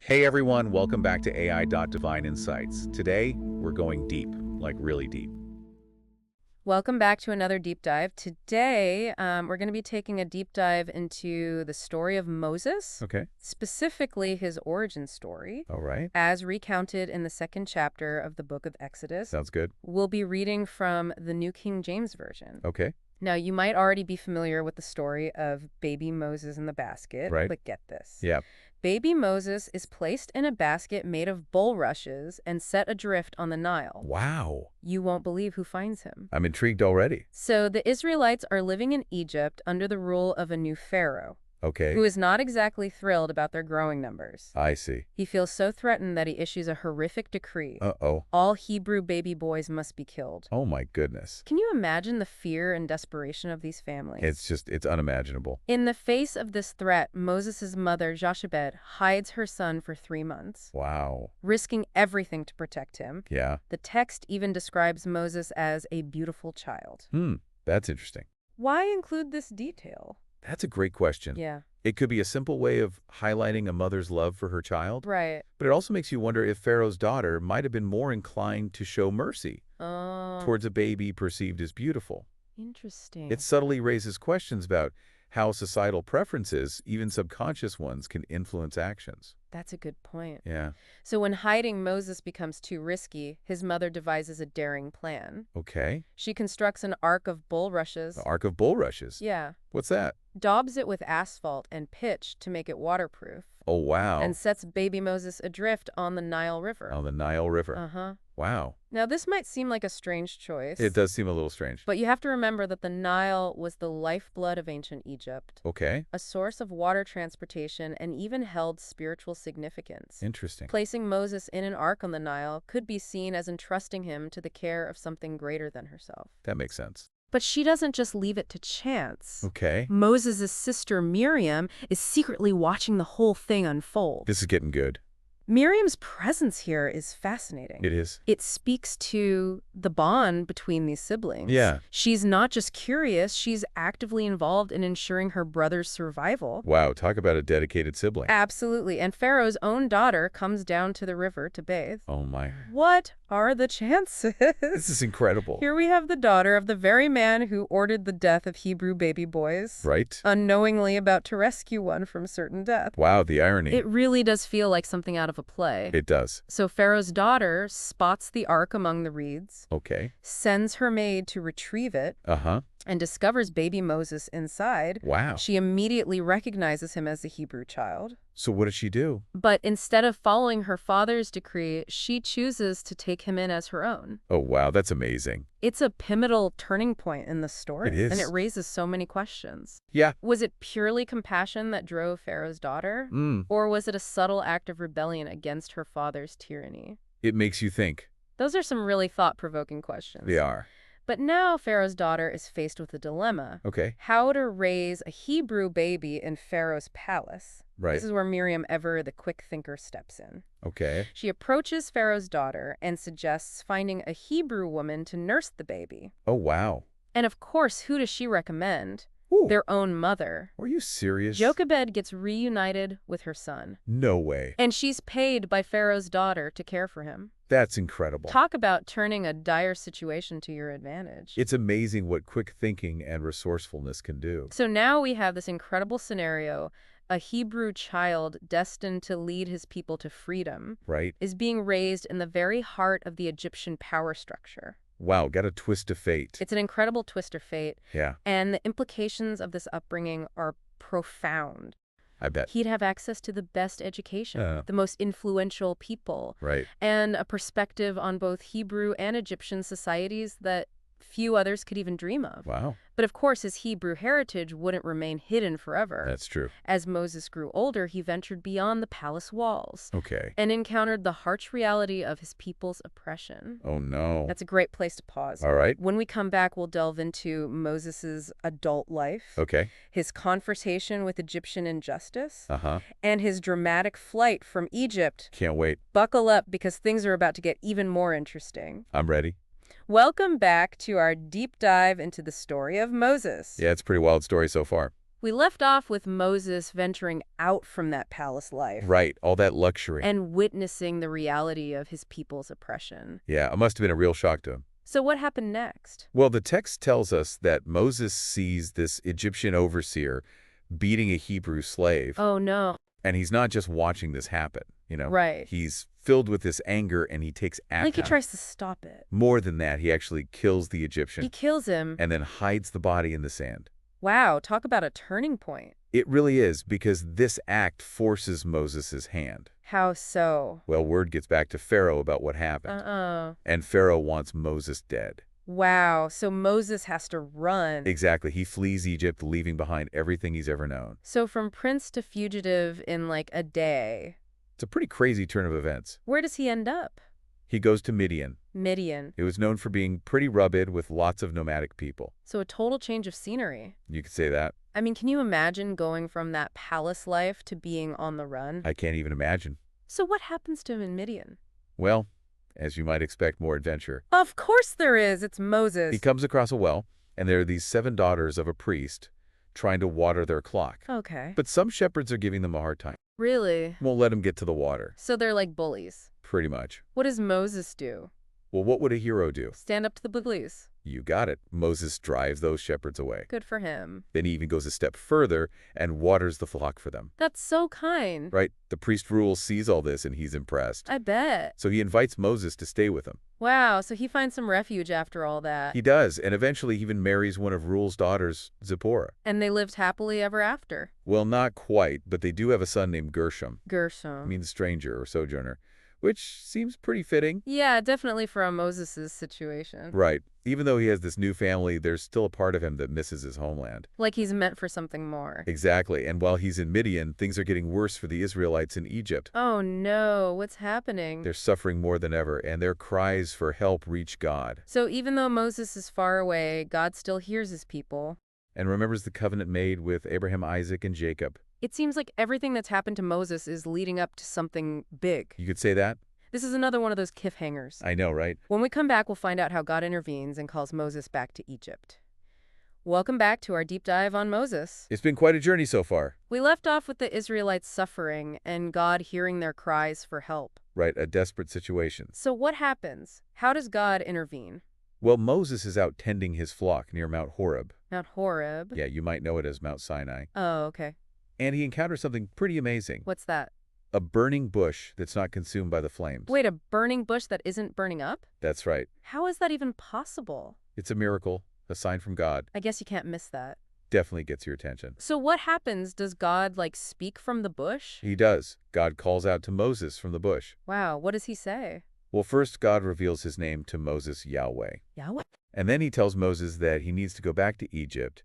Hey everyone, welcome back to AI.Divine Insights. Today, we're going deep, like really deep. Welcome back to another deep dive. Today, we're going to be taking a deep dive into the story of Moses, Okay. specifically his origin story, All right. as recounted in the second chapter of the book of Exodus. Sounds good. We'll be reading from the New King James Version. Okay. Now, you might already be familiar with the story of baby Moses in the basket, Right. but get this. Yeah. Baby Moses is placed in a basket made of bulrushes and set adrift on the Nile. Wow. You won't believe who finds him. I'm intrigued already. So the Israelites are living in Egypt under the rule of a new pharaoh, Okay. who is not exactly thrilled about their growing numbers. I see. He feels so threatened that he issues a horrific decree. Uh-oh. All Hebrew baby boys must be killed. Oh my goodness. Can you imagine the fear and desperation of these families? It's unimaginable. In the face of this threat, Moses' mother, Jochebed, hides her son for 3 months, Wow. risking everything to protect him. Yeah. The text even describes Moses as a beautiful child. That's interesting. Why include this detail? That's a great question. Yeah. It could be a simple way of highlighting a mother's love for her child, Right. but it also makes you wonder if Pharaoh's daughter might have been more inclined to show mercy Oh, towards a baby perceived as beautiful. interesting. It subtly raises questions about how societal preferences, even subconscious ones, can influence actions. That's a good point. Yeah. So when hiding Moses becomes too risky, his mother devises a daring plan. Okay. She constructs an ark of bulrushes. The Ark of Bulrushes. Yeah. What's that? Daubs it with asphalt and pitch to make it waterproof. Oh, wow. And sets baby Moses adrift on the Nile River. On the Nile River. Uh-huh. Wow. Now, this might seem like a strange choice. It does seem a little strange. But you have to remember that the Nile was the lifeblood of ancient Egypt, Okay. a source of water transportation, and even held spiritual significance. Interesting. Placing Moses in an ark on the Nile could be seen as entrusting him to the care of something greater than herself. That makes sense. But she doesn't just leave it to chance. Okay. Moses' sister Miriam is secretly watching the whole thing unfold. This is getting good. Miriam's presence here is fascinating. It is. It speaks to the bond between these siblings. Yeah. She's not just curious, she's actively involved in ensuring her brother's survival. Wow. Talk about a dedicated sibling. Absolutely. And Pharaoh's own daughter comes down to the river to bathe. Oh, my. What are the chances? This is incredible. Here we have the daughter of the very man who ordered the death of Hebrew baby boys, Right? unknowingly about to rescue one from certain death. Wow, the irony. It really does feel like something out of a play. It does. So Pharaoh's daughter spots the ark among the reeds, Okay. sends her maid to retrieve it, Uh-huh. and discovers baby Moses inside. Wow. She immediately recognizes him as the Hebrew child. So what does she do? But instead of following her father's decree, she chooses to take him in as her own. Oh, wow. That's amazing. It's a pivotal turning point in the story. It is. And it raises so many questions. Yeah. Was it purely compassion that drove Pharaoh's daughter? Or was it a subtle act of rebellion against her father's tyranny? It makes you think. Those are some really thought-provoking questions. They are. But now Pharaoh's daughter is faced with a dilemma. Okay. How to raise a Hebrew baby in Pharaoh's palace. Right. This is where Miriam Ever, the quick thinker, steps in. Okay. She approaches Pharaoh's daughter and suggests finding a Hebrew woman to nurse the baby. Oh, wow. And of course, who does she recommend? Ooh. Their own mother. Are you serious? Jochebed gets reunited with her son. No way. And she's paid by Pharaoh's daughter to care for him. That's incredible. Talk about turning a dire situation to your advantage. It's amazing what quick thinking and resourcefulness can do. So now we have this incredible scenario. A Hebrew child destined to lead his people to freedom Right? is being raised in the very heart of the Egyptian power structure. Wow, got a twist of fate. It's an incredible twist of fate, Yeah, and the implications of this upbringing are profound. I bet. He'd have access to the best education, Yeah. the most influential people, Right. and a perspective on both Hebrew and Egyptian societies that few others could even dream of. Wow, But of course, his Hebrew heritage wouldn't remain hidden forever. that's true. As Moses grew older, he ventured beyond the palace walls Okay. and encountered the harsh reality of his people's oppression. Oh, no. That's a great place to pause. All right. When we come back, we'll delve into Moses's adult life, Okay. his confrontation with Egyptian injustice, Uh-huh. and his dramatic flight from Egypt. Can't wait. Buckle up because things are about to get even more interesting. I'm ready. Welcome back to our deep dive into the story of Moses. Yeah, it's a pretty wild story so far. We left off with Moses venturing out from that palace life Right, all that luxury. and witnessing the reality of his people's oppression. Yeah, it must have been a real shock to him. So what happened next? Well, the text tells us that Moses sees this Egyptian overseer beating a Hebrew slave, Oh, no. and he's not just watching this happen, Right. He's filled with this anger, and he takes Like he action. tries to stop it. More than that, he actually kills the He Egyptian kills him. and then hides the body in the sand. Wow, talk about a turning point. It really is, because this act forces Moses' hand. How so? Well, word gets back to Pharaoh about what happened, and Pharaoh wants Moses dead. Wow, so Moses has to run. Exactly. He flees Egypt, leaving behind everything he's ever known. So from prince to fugitive in like a day. It's a pretty crazy turn of events. Where does he end up? He goes to Midian. Midian. It was known for being pretty rugged with lots of nomadic people. So a total change of scenery. You could say that. I mean, can you imagine going from that palace life to being on the run? I can't even imagine. So what happens to him in Midian? Well, as you might expect, more adventure. Of course there is. It's Moses. He comes across a well, and there are these 7 daughters of a priest trying to water their flock. Okay. But some shepherds are giving them a hard time. Really? Won't let them get to the water. So they're like bullies. Pretty much. What does Moses do? Well, what would a hero do? Stand up to the bullies. You got it. Moses drives those shepherds away. Good for him. Then he even goes a step further and waters the flock for them. That's so kind. Right? The priest rules sees all this and he's impressed. I bet. So he invites Moses to stay with him. Wow, so he finds some refuge after all that. He does, and eventually he even marries one of Rule's daughters, Zipporah. And they lived happily ever after. Well, not quite, but they do have a son named Gershom. Gershom. Means stranger or sojourner, which seems pretty fitting. Yeah, definitely for a Moses' situation. Right. Even though he has this new family, there's still a part of him that misses his homeland. Like he's meant for something more. Exactly. And while he's in Midian, things are getting worse for the Israelites in Egypt. Oh no, what's happening? They're suffering more than ever, and their cries for help reach God. So even though Moses is far away, God still hears his people. And remembers the covenant made with Abraham, Isaac, and Jacob. It seems like everything that's happened to Moses is leading up to something big. You could say that? This is another one of those cliffhangers. I know, right? When we come back, we'll find out how God intervenes and calls Moses back to Egypt. Welcome back to our deep dive on Moses. It's been quite a journey so far. We left off with the Israelites suffering and God hearing their cries for help. Right, a desperate situation. So what happens? How does God intervene? Well, Moses is out tending his flock near Mount Horeb. Mount Horeb? Yeah, you might know it as Mount Sinai. Oh, okay. And he encounters something pretty amazing. What's that? A burning bush that's not consumed by the flames. Wait, a burning bush that isn't burning up? That's right. How is that even possible? It's a miracle, a sign from God. I guess you can't miss that. Definitely gets your attention. So what happens? Does God, speak from the bush? He does. God calls out to Moses from the bush. Wow, what does he say? Well, first, God reveals his name to Moses, Yahweh. Yahweh? And then he tells Moses that he needs to go back to Egypt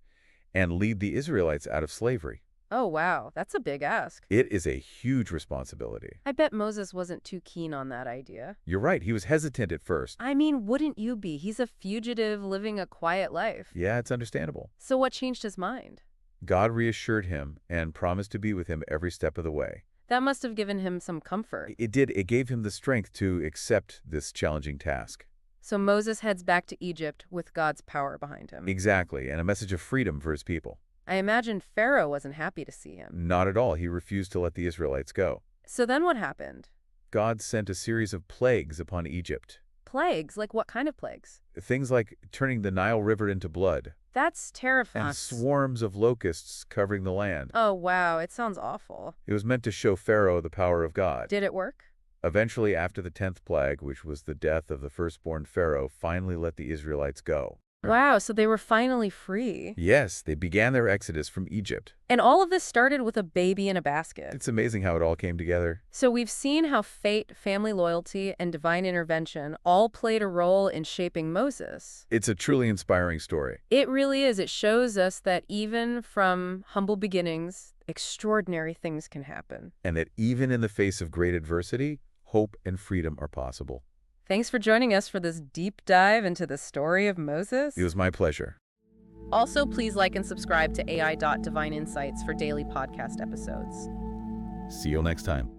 and lead the Israelites out of slavery. Oh, wow, that's a big ask. It is a huge responsibility. I bet Moses wasn't too keen on that idea. You're right. He was hesitant at first. I mean, wouldn't you be? He's a fugitive living a quiet life. Yeah, it's understandable. So what changed his mind? God reassured him and promised to be with him every step of the way. That must have given him some comfort. It did. It gave him the strength to accept this challenging task. So Moses heads back to Egypt with God's power behind him. Exactly, and a message of freedom for his people. I imagine Pharaoh wasn't happy to see him. Not at all. He refused to let the Israelites go. So then what happened? God sent a series of plagues upon Egypt. Plagues? Like what kind of plagues? Things like turning the Nile River into blood, That's terrifying. and swarms of locusts covering the land. Oh, wow, it sounds awful. It was meant to show Pharaoh the power of God. Did it work? Eventually, after the 10th plague, which was the death of the firstborn Pharaoh, finally let the Israelites go. Wow, so they were finally free. Yes, they began their exodus from Egypt. And all of this started with a baby in a basket. It's amazing how it all came together. So we've seen how fate, family loyalty, and divine intervention all played a role in shaping Moses. It's a truly inspiring story. It really is. It shows us that even from humble beginnings, extraordinary things can happen. And that even in the face of great adversity, hope and freedom are possible. Thanks for joining us for this deep dive into the story of Moses. It was my pleasure. Also, please like and subscribe to AI.DivineInsights for daily podcast episodes. See you next time.